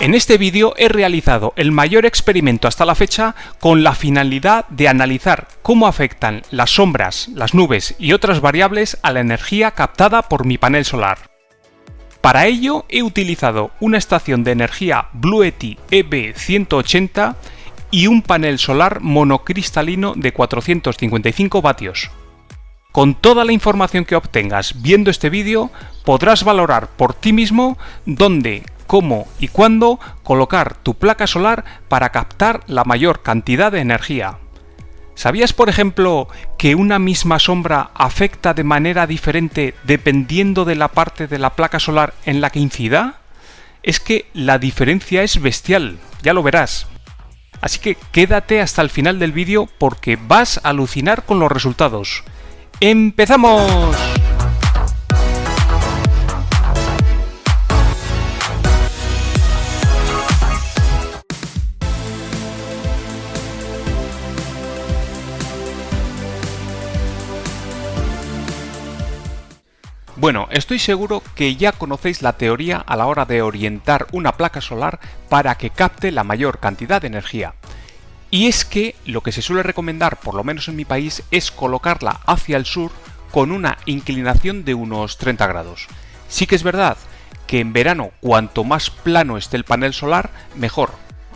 En este vídeo he realizado el mayor experimento hasta la fecha con la finalidad de analizar cómo afectan las sombras, las nubes y otras variables a la energía captada por mi panel solar. Para ello he utilizado una estación de energía Bluetti EB180 y un panel solar monocristalino de 455 vatios. Con toda la información que obtengas viendo este vídeo, podrás valorar por ti mismo dónde, cómo y cuándo colocar tu placa solar para captar la mayor cantidad de energía. ¿Sabías, por ejemplo, que una misma sombra afecta de manera diferente dependiendo de la parte de la placa solar en la que incida? Es que la diferencia es bestial, ya lo verás. Así que quédate hasta el final del vídeo porque vas a alucinar con los resultados. ¡Empezamos! Bueno, estoy seguro que ya conocéis la teoría a la hora de orientar una placa solar para que capte la mayor cantidad de energía. Y es que lo que se suele recomendar, por lo menos en mi país, es colocarla hacia el sur con una inclinación de unos 30 grados. Sí que es verdad que en verano, cuanto más plano esté el panel solar, mejor,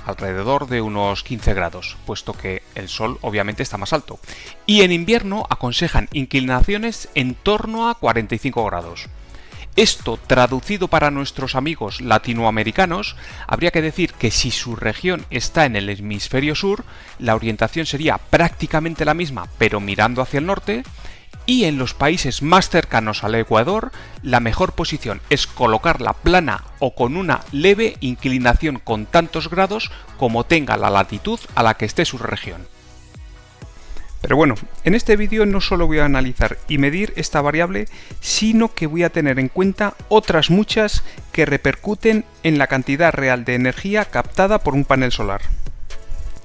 alrededor de unos 15 grados, puesto que el sol obviamente está más alto. Y en invierno aconsejan inclinaciones en torno a 45 grados. Esto, traducido para nuestros amigos latinoamericanos, habría que decir que si su región está en el hemisferio sur, la orientación sería prácticamente la misma, pero mirando hacia el norte, y en los países más cercanos al Ecuador, la mejor posición es colocarla plana o con una leve inclinación con tantos grados como tenga la latitud a la que esté su región. Pero bueno, en este vídeo no solo voy a analizar y medir esta variable, sino que voy a tener en cuenta otras muchas que repercuten en la cantidad real de energía captada por un panel solar.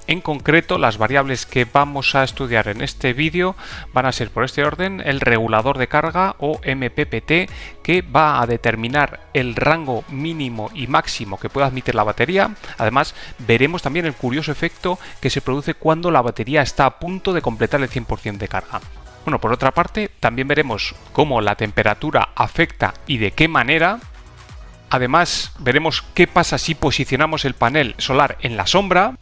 En concreto, las variables que vamos a estudiar en este vídeo van a ser, por este orden, el regulador de carga o MPPT, que va a determinar el rango mínimo y máximo que pueda admitir la batería. Además, veremos también el curioso efecto que se produce cuando la batería está a punto de completar el 100% de carga. Bueno, por otra parte, también veremos cómo la temperatura afecta y de qué manera. Además, veremos qué pasa si posicionamos el panel solar en la sombra.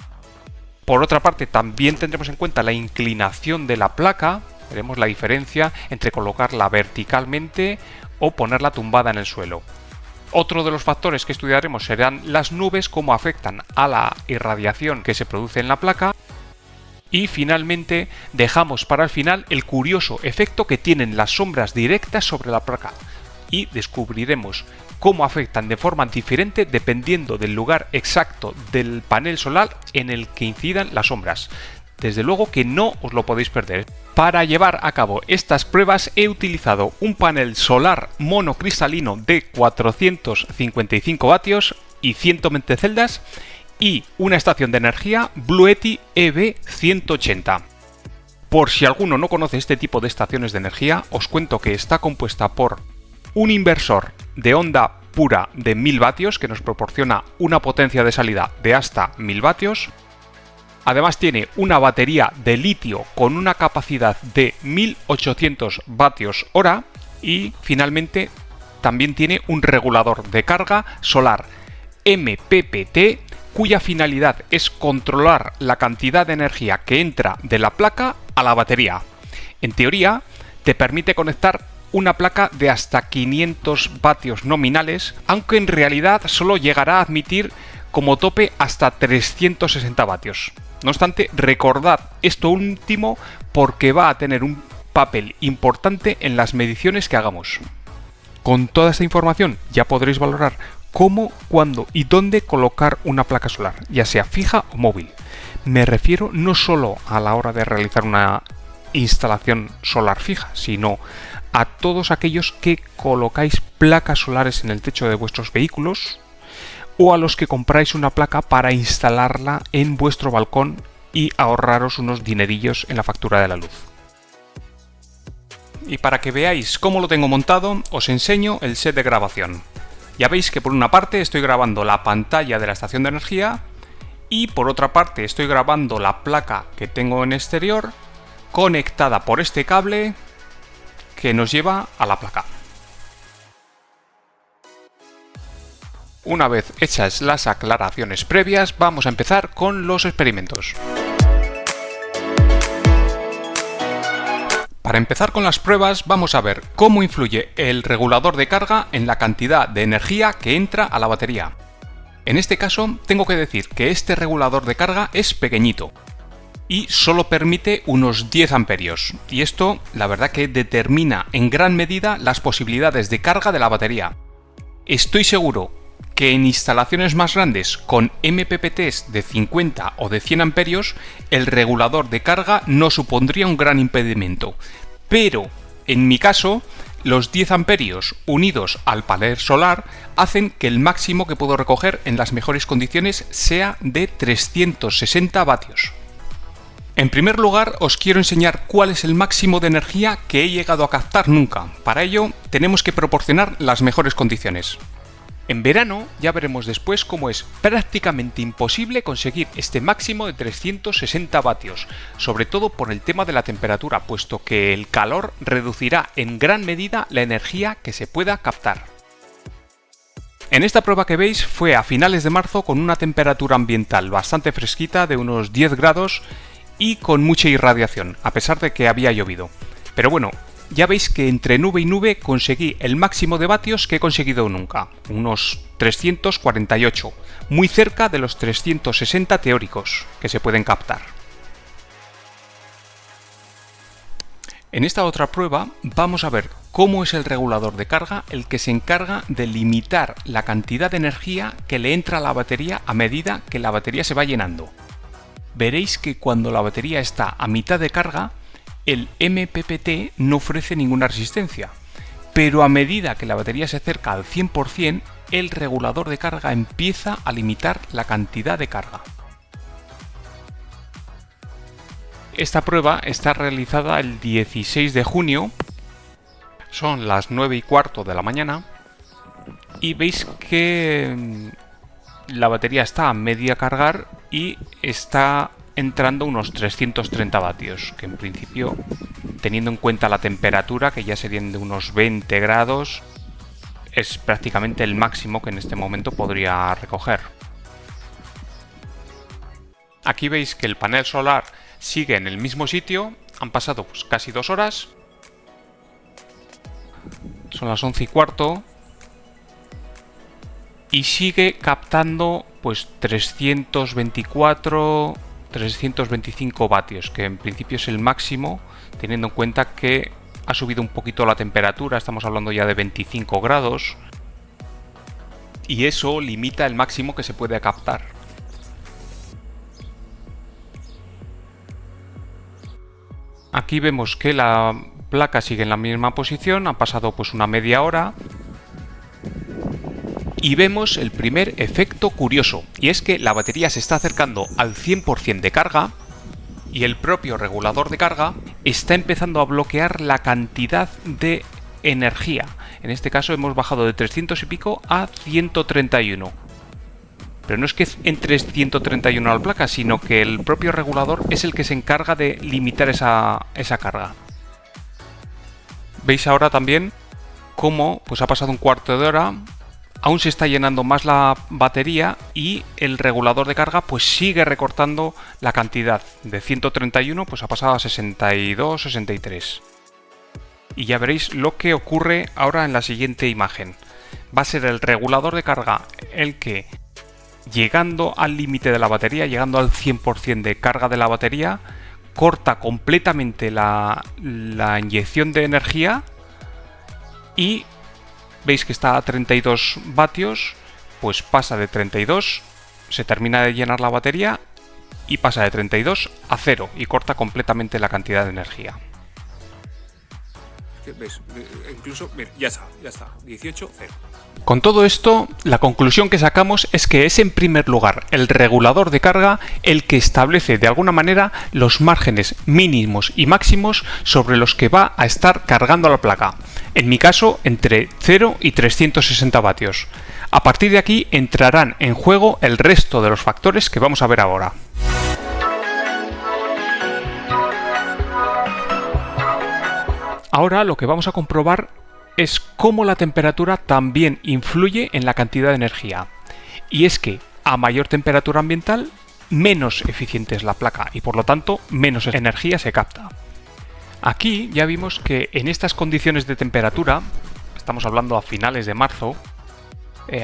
Por otra parte, también tendremos en cuenta la inclinación de la placa, veremos la diferencia entre colocarla verticalmente o ponerla tumbada en el suelo. Otro de los factores que estudiaremos serán las nubes, cómo afectan a la irradiación que se produce en la placa. Y finalmente dejamos para el final el curioso efecto que tienen las sombras directas sobre la placa. Y descubriremos cómo afectan de forma diferente dependiendo del lugar exacto del panel solar en el que incidan las sombras. Desde luego que no os lo podéis perder. Para llevar a cabo estas pruebas he utilizado un panel solar monocristalino de 455 vatios y 120 celdas y una estación de energía Bluetti EB180. Por si alguno no conoce este tipo de estaciones de energía, os cuento que está compuesta por un inversor de onda pura de 1000 vatios que nos proporciona una potencia de salida de hasta 1000 vatios. Además tiene una batería de litio con una capacidad de 1800 vatios hora y finalmente también tiene un regulador de carga solar MPPT cuya finalidad es controlar la cantidad de energía que entra de la placa a la batería. En teoría te permite conectar una placa de hasta 500 vatios nominales, aunque en realidad solo llegará a admitir como tope hasta 360 vatios. No obstante, recordad esto último porque va a tener un papel importante en las mediciones que hagamos. Con toda esta información ya podréis valorar cómo, cuándo y dónde colocar una placa solar, ya sea fija o móvil. Me refiero no solo a la hora de realizar una instalación solar fija, sino a todos aquellos que colocáis placas solares en el techo de vuestros vehículos o a los que compráis una placa para instalarla en vuestro balcón y ahorraros unos dinerillos en la factura de la luz. Y para que veáis cómo lo tengo montado, os enseño el set de grabación. Ya veis que por una parte estoy grabando la pantalla de la estación de energía y por otra parte estoy grabando la placa que tengo en exterior conectada por este cable que nos lleva a la placa. Una vez hechas las aclaraciones previas, vamos a empezar con los experimentos. Para empezar con las pruebas, vamos a ver cómo influye el regulador de carga en la cantidad de energía que entra a la batería. En este caso, tengo que decir que este regulador de carga es pequeñito y solo permite unos 10 amperios. Y esto, la verdad que determina en gran medida las posibilidades de carga de la batería. Estoy seguro que en instalaciones más grandes con MPPTs de 50 o de 100 amperios, el regulador de carga no supondría un gran impedimento. Pero, en mi caso, los 10 amperios unidos al panel solar hacen que el máximo que puedo recoger en las mejores condiciones sea de 360 vatios. En primer lugar, os quiero enseñar cuál es el máximo de energía que he llegado a captar nunca. Para ello, tenemos que proporcionar las mejores condiciones. En verano ya veremos después cómo es prácticamente imposible conseguir este máximo de 360 vatios, sobre todo por el tema de la temperatura, puesto que el calor reducirá en gran medida la energía que se pueda captar. En esta prueba que veis fue a finales de marzo con una temperatura ambiental bastante fresquita de unos 10 grados y con mucha irradiación, a pesar de que había llovido. Pero bueno, ya veis que entre nube y nube conseguí el máximo de vatios que he conseguido nunca, unos 348, muy cerca de los 360 teóricos que se pueden captar. En esta otra prueba vamos a ver cómo es el regulador de carga el que se encarga de limitar la cantidad de energía que le entra a la batería a medida que la batería se va llenando. Veréis que cuando la batería está a mitad de carga, el MPPT no ofrece ninguna resistencia, pero a medida que la batería se acerca al 100%, el regulador de carga empieza a limitar la cantidad de carga. Esta prueba está realizada el 16 de junio, son las 9:15 de la mañana, y veis que la batería está a media cargar y está entrando unos 330 vatios, que en principio, teniendo en cuenta la temperatura, que ya serían de unos 20 grados, es prácticamente el máximo que en este momento podría recoger. Aquí veis que el panel solar sigue en el mismo sitio, han pasado pues casi 2 horas, son las 11:15, y sigue captando pues 324 325 vatios, que en principio es el máximo, teniendo en cuenta que ha subido un poquito la temperatura, estamos hablando ya de 25 grados, y eso limita el máximo que se puede captar. Aquí vemos que la placa sigue en la misma posición, ha pasado pues una media hora, y vemos el primer efecto curioso, y es que la batería se está acercando al 100% de carga y el propio regulador de carga está empezando a bloquear la cantidad de energía. En este caso hemos bajado de 300 y pico a 131. Pero no es que entre 131 la placa, sino que el propio regulador es el que se encarga de limitar esa carga. Veis ahora también cómo pues ha pasado un cuarto de hora, aún se está llenando más la batería y el regulador de carga pues sigue recortando la cantidad. De 131 pues ha pasado a 62, 63. Y ya veréis lo que ocurre ahora en la siguiente imagen. Va a ser el regulador de carga el que, llegando al límite de la batería, llegando al 100% de carga de la batería, corta completamente la inyección de energía y veis que está a 32 vatios, pues pasa de 32, se termina de llenar la batería y pasa de 32 a 0 y corta completamente la cantidad de energía. ¿Ves? Incluso, mira, ya está, 18, 0. Con todo esto, la conclusión que sacamos es que es en primer lugar el regulador de carga el que establece de alguna manera los márgenes mínimos y máximos sobre los que va a estar cargando la placa. En mi caso, entre 0 y 360 vatios. A partir de aquí entrarán en juego el resto de los factores que vamos a ver ahora. Ahora lo que vamos a comprobar es cómo la temperatura también influye en la cantidad de energía. Y es que a mayor temperatura ambiental, menos eficiente es la placa y por lo tanto menos energía se capta. Aquí ya vimos que en estas condiciones de temperatura, estamos hablando a finales de marzo,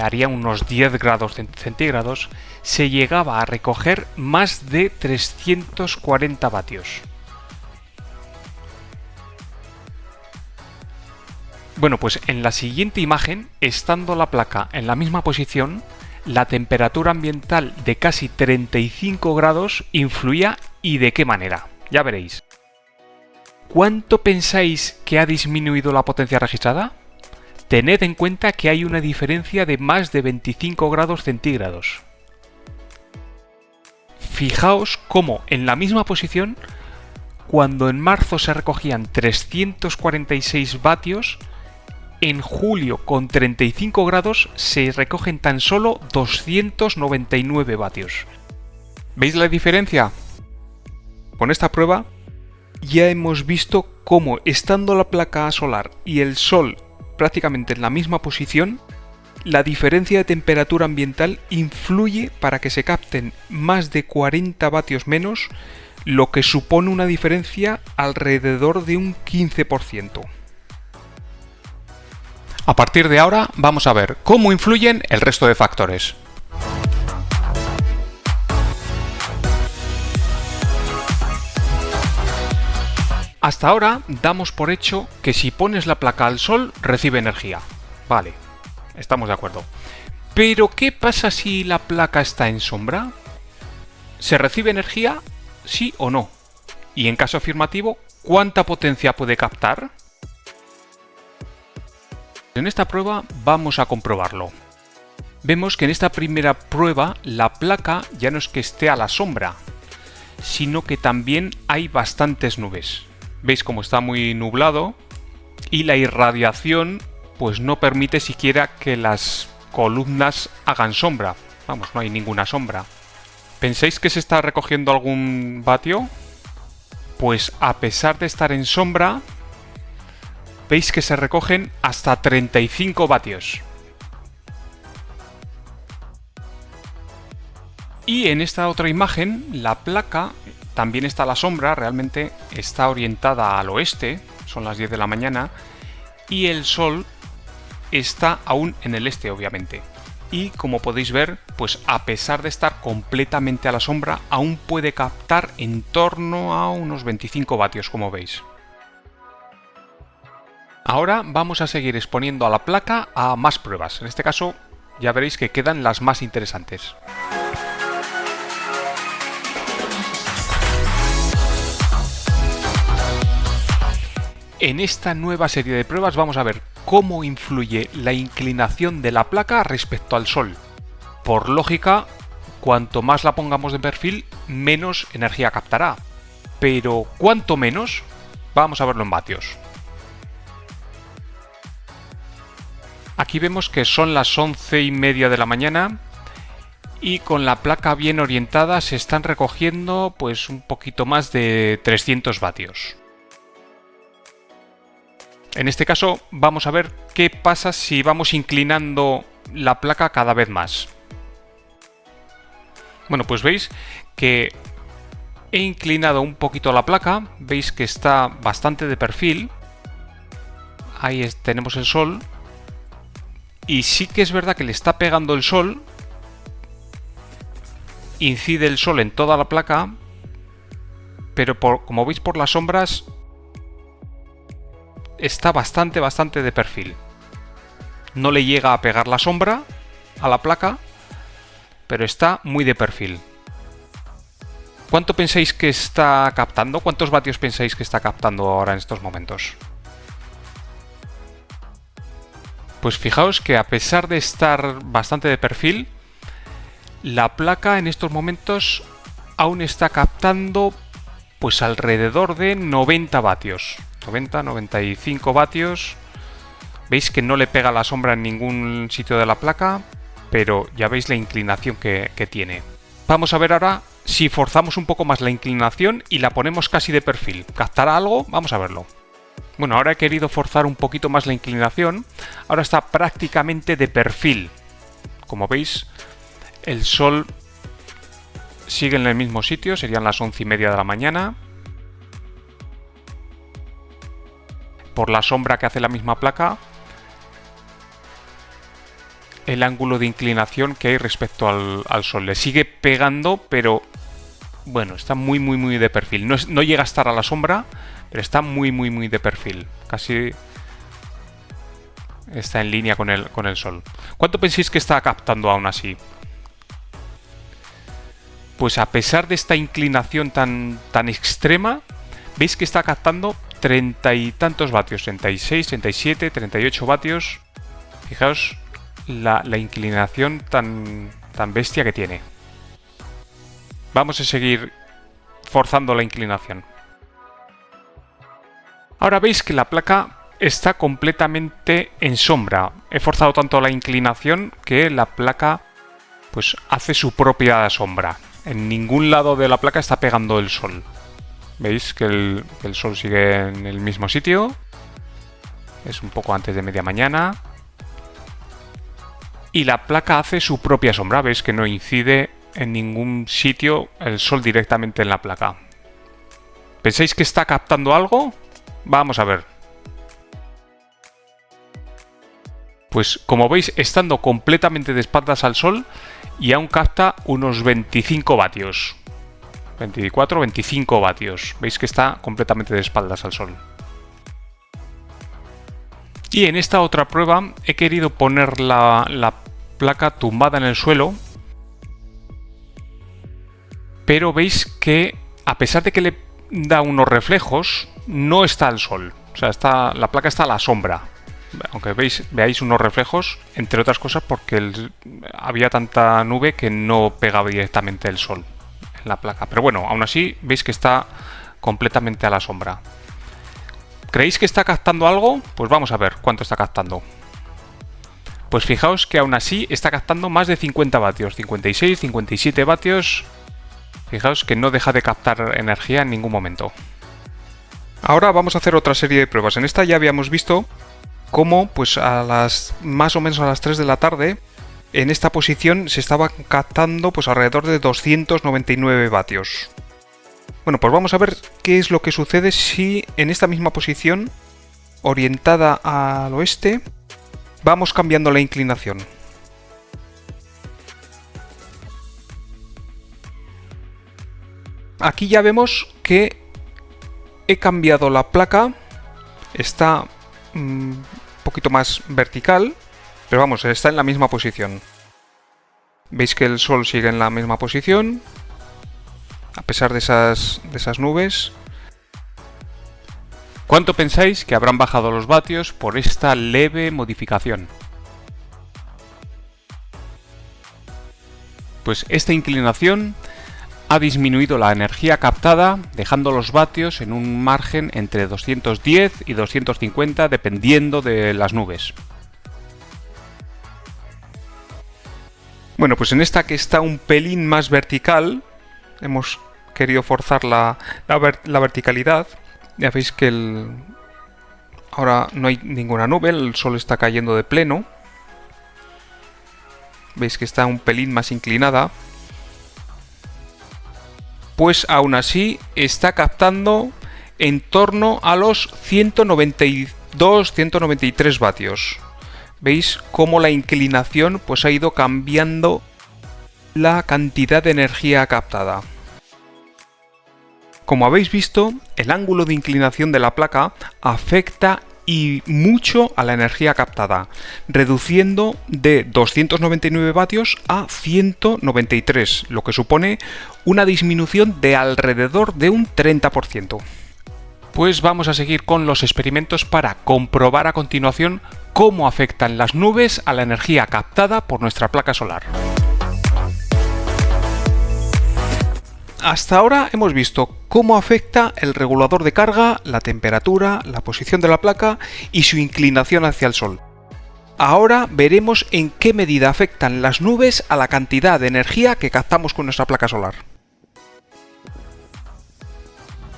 haría unos 10 grados centígrados, se llegaba a recoger más de 340 vatios. Bueno, pues en la siguiente imagen, estando la placa en la misma posición, la temperatura ambiental de casi 35 grados influía y de qué manera. Ya veréis. ¿Cuánto pensáis que ha disminuido la potencia registrada? Tened en cuenta que hay una diferencia de más de 25 grados centígrados. Fijaos cómo en la misma posición, cuando en marzo se recogían 346 vatios, en julio con 35 grados se recogen tan solo 299 vatios. ¿Veis la diferencia? Con esta prueba ya hemos visto cómo, estando la placa solar y el sol prácticamente en la misma posición, la diferencia de temperatura ambiental influye para que se capten más de 40 vatios menos, lo que supone una diferencia alrededor de un 15%. A partir de ahora vamos a ver cómo influyen el resto de factores. Hasta ahora damos por hecho que si pones la placa al sol recibe energía. Vale, estamos de acuerdo. Pero ¿qué pasa si la placa está en sombra? ¿Se recibe energía? ¿Sí o no? Y en caso afirmativo, ¿cuánta potencia puede captar? En esta prueba vamos a comprobarlo. Vemos que en esta primera prueba la placa ya no es que esté a la sombra, sino que también hay bastantes nubes. Veis cómo está muy nublado y la irradiación pues no permite siquiera que las columnas hagan sombra. Vamos, no hay ninguna sombra. ¿Pensáis que se está recogiendo algún vatio? Pues a pesar de estar en sombra, veis que se recogen hasta 35 vatios. Y en esta otra imagen, la placa también está a la sombra, realmente está orientada al oeste, son las 10 de la mañana, y el sol está aún en el este, obviamente. Y como podéis ver, pues a pesar de estar completamente a la sombra, aún puede captar en torno a unos 25 vatios, como veis. Ahora vamos a seguir exponiendo a la placa a más pruebas. En este caso ya veréis que quedan las más interesantes. En esta nueva serie de pruebas vamos a ver cómo influye la inclinación de la placa respecto al sol. Por lógica, cuanto más la pongamos de perfil, menos energía captará. Pero ¿cuánto menos? Vamos a verlo en vatios. Aquí vemos que son las 11:30 de la mañana y con la placa bien orientada se están recogiendo pues un poquito más de 300 vatios. En este caso vamos a ver qué pasa si vamos inclinando la placa cada vez más. Bueno, pues veis que he inclinado un poquito la placa, veis que está bastante de perfil. Ahí tenemos el sol. Y sí que es verdad que le está pegando el sol, incide el sol en toda la placa, pero como veis por las sombras está bastante de perfil. No le llega a pegar la sombra a la placa, pero está muy de perfil. ¿Cuánto pensáis que está captando? ¿Cuántos vatios pensáis que está captando ahora en estos momentos? Pues fijaos que a pesar de estar bastante de perfil, la placa en estos momentos aún está captando pues alrededor de 90 vatios. 90-95 vatios Veis que no le pega la sombra en ningún sitio de la placa, pero ya veis la inclinación que tiene. Vamos a ver ahora si forzamos un poco más la inclinación y la ponemos casi de perfil. ¿Captará algo? Vamos a verlo. Bueno, ahora he querido forzar un poquito más la inclinación. Ahora está prácticamente de perfil. Como veis, el sol sigue en el mismo sitio, serían las 11:30 de la mañana. Por la sombra que hace la misma placa, el ángulo de inclinación que hay respecto al sol. Le sigue pegando, pero bueno, está muy de perfil. No llega a estar a la sombra, pero está muy de perfil. Casi está en línea con el sol. ¿Cuánto pensáis que está captando aún así? Pues a pesar de esta inclinación tan extrema, veis que está captando 30 y tantos vatios. 36, 37, 38 vatios. Fijaos la inclinación tan bestia que tiene. Vamos a seguir forzando la inclinación. Ahora veis que la placa está completamente en sombra. He forzado tanto la inclinación que la placa pues hace su propia sombra. En ningún lado de la placa está pegando el sol. Veis que el sol sigue en el mismo sitio. Es un poco antes de media mañana. Y la placa hace su propia sombra. Veis que no incide en ningún sitio el sol directamente en la placa. ¿Pensáis que está captando algo? Vamos a ver. Pues como veis, estando completamente de espaldas al sol, y aún capta unos 25 vatios. 24, 25 vatios. Veis que está completamente de espaldas al sol. Y en esta otra prueba he querido poner la placa tumbada en el suelo, pero veis que a pesar de que le da unos reflejos, no está al sol. O sea, la placa está a la sombra. Aunque veáis unos reflejos, entre otras cosas porque había tanta nube que no pegaba directamente el sol en la placa. Pero bueno, aún así veis que está completamente a la sombra. ¿Creéis que está captando algo? Pues vamos a ver cuánto está captando. Pues fijaos que aún así está captando más de 50 vatios, 56, 57 vatios. Fijaos que no deja de captar energía en ningún momento. Ahora vamos a hacer otra serie de pruebas. En esta ya habíamos visto cómo pues más o menos a las 3 de la tarde en esta posición se estaba captando pues alrededor de 299 vatios. Bueno, pues vamos a ver qué es lo que sucede si en esta misma posición, orientada al oeste, vamos cambiando la inclinación. Aquí ya vemos que he cambiado la placa, está un poquito más vertical, pero vamos, está en la misma posición. Veis que el sol sigue en la misma posición, a pesar de esas nubes. ¿Cuánto pensáis que habrán bajado los vatios por esta leve modificación? Pues esta inclinación ha disminuido la energía captada, dejando los vatios en un margen entre 210 y 250 dependiendo de las nubes. Bueno, pues en esta que está un pelín más vertical, hemos querido forzar la verticalidad. Ya veis que ahora no hay ninguna nube, el sol está cayendo de pleno. Veis que está un pelín más inclinada. Pues aún así está captando en torno a los 192-193 vatios. Veis cómo la inclinación pues ha ido cambiando la cantidad de energía captada. Como habéis visto, el ángulo de inclinación de la placa afecta y mucho a la energía captada, reduciendo de 299 vatios a 193, lo que supone una disminución de alrededor de un 30%. Pues vamos a seguir con los experimentos para comprobar a continuación cómo afectan las nubes a la energía captada por nuestra placa solar. hasta ahora hemos visto cómo afecta el regulador de carga, la temperatura, la posición de la placa y su inclinación hacia el sol. Ahora veremos en qué medida afectan las nubes a la cantidad de energía que captamos con nuestra placa solar.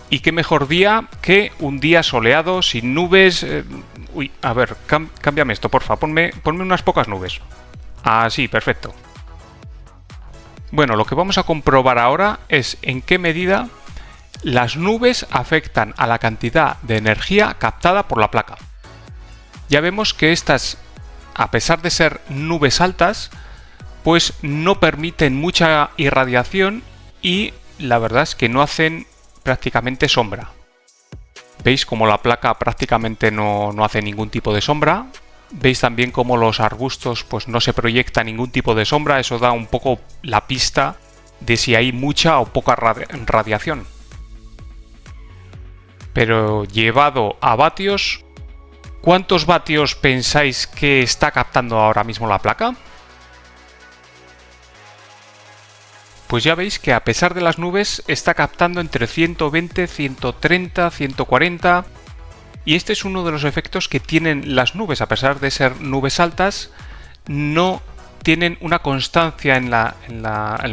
Y qué mejor día que un día soleado, sin nubes. Uy, a ver, cámbiame esto, porfa, ponme unas pocas nubes. Así, perfecto. Bueno, lo que vamos a comprobar ahora es en qué medida las nubes afectan a la cantidad de energía captada por la placa. Ya vemos que estas, a pesar de ser nubes altas, pues no permiten mucha irradiación y la verdad es que no hacen prácticamente sombra. Veis como la placa prácticamente no hace ningún tipo de sombra. Veis también como los arbustos pues no se proyecta ningún tipo de sombra. Eso da un poco la pista de si hay mucha o poca radiación. Pero llevado a vatios, ¿cuántos vatios pensáis que está captando ahora mismo la placa? Pues ya veis que a pesar de las nubes está captando entre 120, 130, 140 y este es uno de los efectos que tienen las nubes. A pesar de ser nubes altas, no tienen una constancia en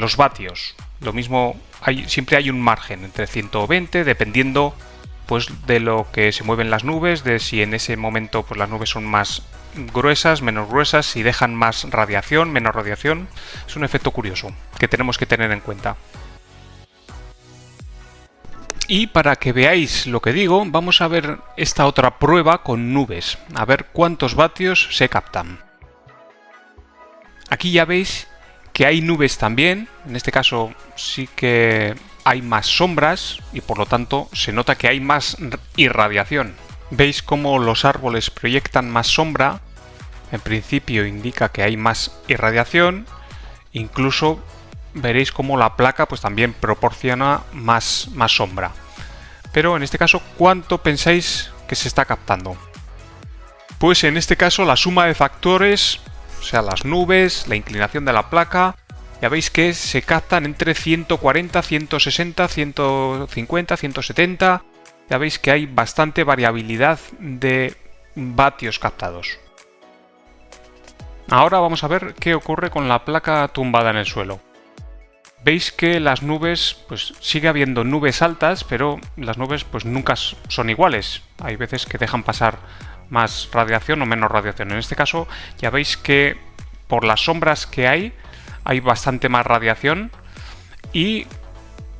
los vatios. Lo mismo, siempre hay un margen entre 120 dependiendo pues de lo que se mueven las nubes, de si en ese momento pues las nubes son más gruesas, menos gruesas, si dejan más radiación, menos radiación. Es un efecto curioso que tenemos que tener en cuenta. Y para que veáis lo que digo, vamos a ver esta otra prueba con nubes, a ver cuántos vatios se captan. Aquí ya veis que hay nubes también, en este caso sí que hay más sombras y por lo tanto se nota que hay más irradiación. Veis cómo los árboles proyectan más sombra, en principio indica que hay más irradiación, incluso veréis cómo la placa pues también proporciona más sombra. Pero en este caso, ¿cuánto pensáis que se está captando? Pues en este caso la suma de factores, o sea las nubes, la inclinación de la placa, ya veis que se captan entre 140, 160, 150, 170. Ya veis que hay bastante variabilidad de vatios captados. Ahora vamos a ver qué ocurre con la placa tumbada en el suelo. Veis que las nubes, pues sigue habiendo nubes altas, pero las nubes pues nunca son iguales. Hay veces que dejan pasar más radiación o menos radiación. En este caso ya veis que por las sombras que hay bastante más radiación y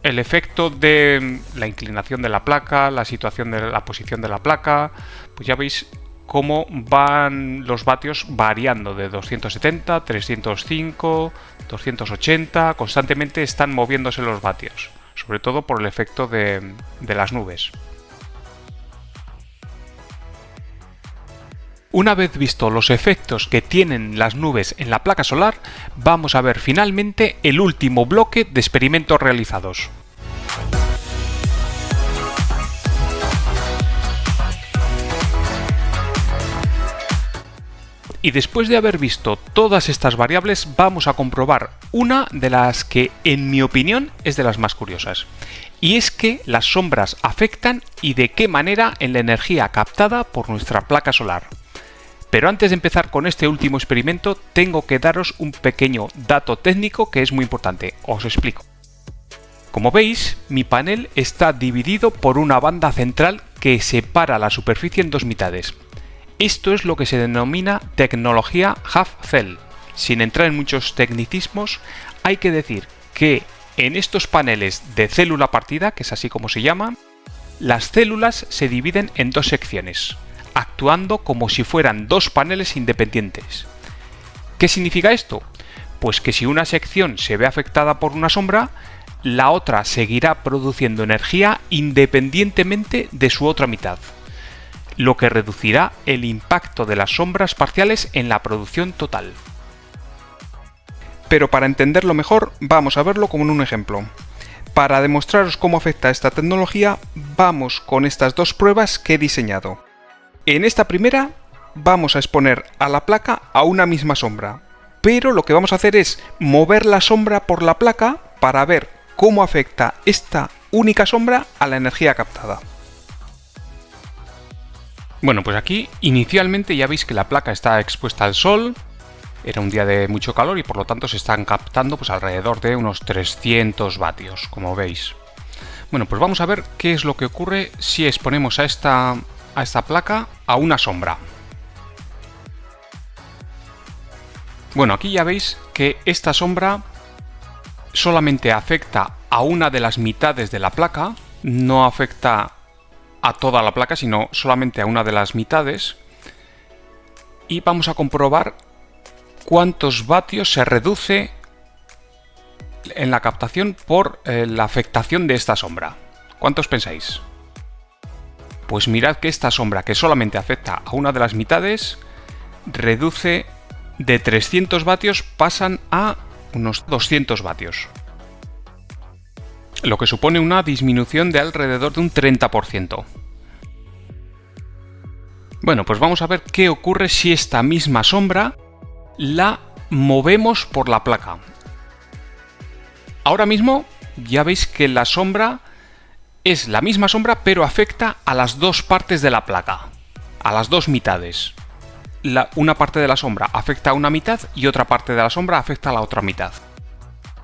el efecto de la inclinación de la placa, la situación de la posición de la placa, pues ya veis cómo van los vatios variando de 270, 305, 280, constantemente están moviéndose los vatios, sobre todo por el efecto de las nubes. Una vez visto los efectos que tienen las nubes en la placa solar, vamos a ver finalmente el último bloque de experimentos realizados. Y después de haber visto todas estas variables, vamos a comprobar una de las que, en mi opinión, es de las más curiosas. Y es que las sombras afectan y de qué manera en la energía captada por nuestra placa solar. Pero antes de empezar con este último experimento, tengo que daros un pequeño dato técnico que es muy importante. Os explico. Como veis, mi panel está dividido por una banda central que separa la superficie en dos mitades. Esto es lo que se denomina tecnología half cell. Sin entrar en muchos tecnicismos, hay que decir que en estos paneles de célula partida, que es así como se llama, las células se dividen en dos secciones, actuando como si fueran dos paneles independientes. ¿Qué significa esto? Pues que si una sección se ve afectada por una sombra, la otra seguirá produciendo energía independientemente de su otra mitad, lo que reducirá el impacto de las sombras parciales en la producción total. Pero para entenderlo mejor, vamos a verlo como en un ejemplo. Para demostraros cómo afecta esta tecnología, vamos con estas dos pruebas que he diseñado. En esta primera, vamos a exponer a la placa a una misma sombra, pero lo que vamos a hacer es mover la sombra por la placa para ver cómo afecta esta única sombra a la energía captada. Bueno, pues aquí inicialmente ya veis que la placa está expuesta al sol, era un día de mucho calor y por lo tanto se están captando pues alrededor de unos 300 vatios, como veis. Bueno, pues vamos a ver qué es lo que ocurre si exponemos a esta placa a una sombra. Bueno, aquí ya veis que esta sombra solamente afecta a una de las mitades de la placa, no afecta a toda la placa, sino solamente a una de las mitades. Y vamos a comprobar cuántos vatios se reduce en la captación por la afectación de esta sombra. ¿Cuántos pensáis? Pues mirad que esta sombra, que solamente afecta a una de las mitades, reduce de 300 vatios, pasan a unos 200 vatios. Lo que supone una disminución de alrededor de un 30%. Bueno, pues vamos a ver qué ocurre si esta misma sombra la movemos por la placa. Ahora mismo ya veis que la sombra es la misma sombra, pero afecta a las dos partes de la placa, a las dos mitades. Una parte de la sombra afecta a una mitad y otra parte de la sombra afecta a la otra mitad.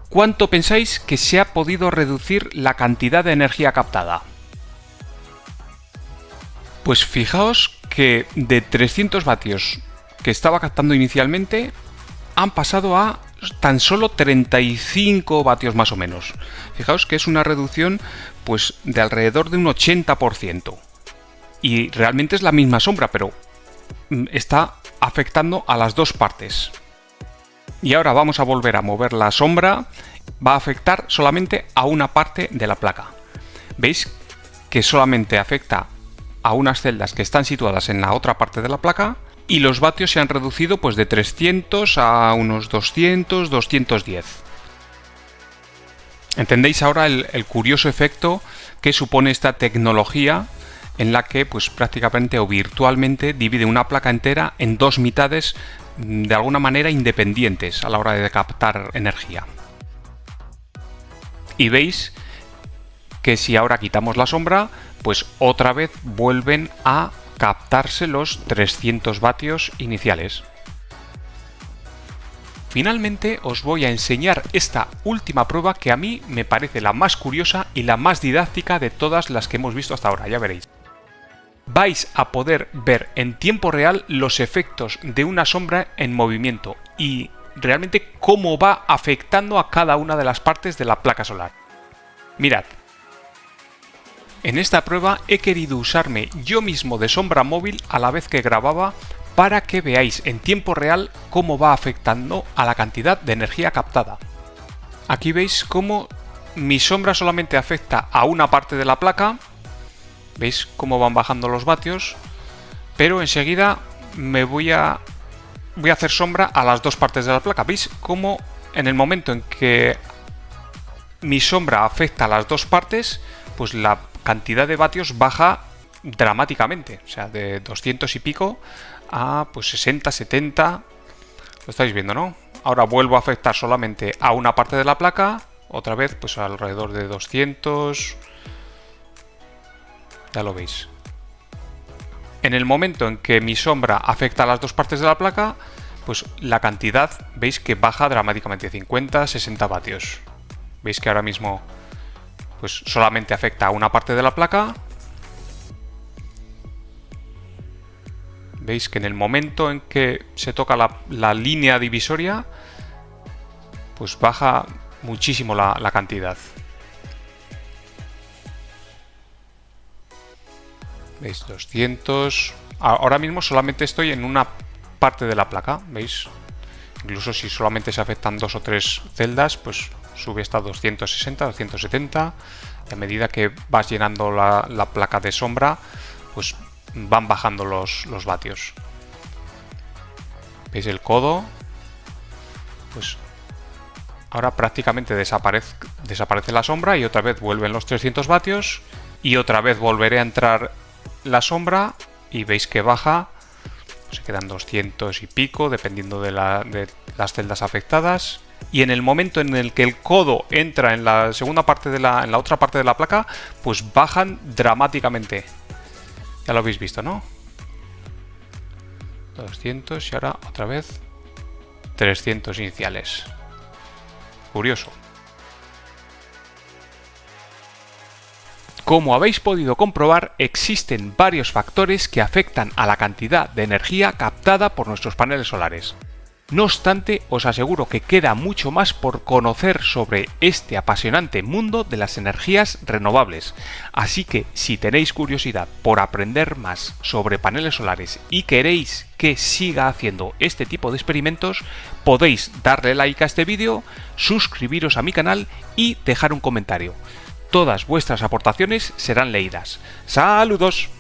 ¿Cuánto pensáis que se ha podido reducir la cantidad de energía captada? Pues fijaos que de 300 vatios que estaba captando inicialmente han pasado a tan solo 35 vatios más o menos. Fijaos que es una reducción pues de alrededor de un 80%. Y realmente es la misma sombra, pero está afectando a las dos partes. Y ahora vamos a volver a mover la sombra. Va a afectar solamente a una parte de la placa. ¿Veis que solamente afecta a unas celdas que están situadas en la otra parte de la placa? Y los vatios se han reducido pues de 300 a unos 200, 210. ¿Entendéis ahora el curioso efecto que supone esta tecnología en la que pues prácticamente o virtualmente divide una placa entera en dos mitades de alguna manera independientes a la hora de captar energía? Y veis que si ahora quitamos la sombra, pues otra vez vuelven a captarse los 300 vatios iniciales. Finalmente os voy a enseñar esta última prueba que a mí me parece la más curiosa y la más didáctica de todas las que hemos visto hasta ahora, ya veréis. Vais a poder ver en tiempo real los efectos de una sombra en movimiento y realmente cómo va afectando a cada una de las partes de la placa solar. Mirad. En esta prueba he querido usarme yo mismo de sombra móvil a la vez que grababa para que veáis en tiempo real cómo va afectando a la cantidad de energía captada. Aquí veis cómo mi sombra solamente afecta a una parte de la placa. ¿Veis cómo van bajando los vatios? Pero enseguida me voy a hacer sombra a las dos partes de la placa. ¿Veis cómo en el momento en que mi sombra afecta a las dos partes, pues la cantidad de vatios baja dramáticamente? O sea, de 200 y pico a pues 60, 70. Lo estáis viendo, ¿no? Ahora vuelvo a afectar solamente a una parte de la placa. Otra vez, pues alrededor de 200. Ya lo veis. En el momento en que mi sombra afecta a las dos partes de la placa, pues la cantidad, veis que baja dramáticamente, 50, 60 vatios. Veis que ahora mismo pues solamente afecta a una parte de la placa. Veis que en el momento en que se toca la línea divisoria, pues baja muchísimo la cantidad. ¿Veis? 200. Ahora mismo solamente estoy en una parte de la placa, ¿veis? Incluso si solamente se afectan dos o tres celdas, pues sube hasta 260, 270. Y a medida que vas llenando la placa de sombra, pues van bajando los vatios. ¿Veis el codo? Pues ahora prácticamente desaparece la sombra y otra vez vuelven los 300 vatios y otra vez volveré a entrar la sombra y veis que baja, se quedan 200 y pico dependiendo de las celdas afectadas y en el momento en el que el codo entra en la segunda parte en la otra parte de la placa, pues bajan dramáticamente. Ya lo habéis visto, ¿no? 200 y ahora otra vez 300 iniciales. Curioso. Como habéis podido comprobar, existen varios factores que afectan a la cantidad de energía captada por nuestros paneles solares. No obstante, os aseguro que queda mucho más por conocer sobre este apasionante mundo de las energías renovables. Así que, si tenéis curiosidad por aprender más sobre paneles solares y queréis que siga haciendo este tipo de experimentos, podéis darle like a este vídeo, suscribiros a mi canal y dejar un comentario. Todas vuestras aportaciones serán leídas. ¡Saludos!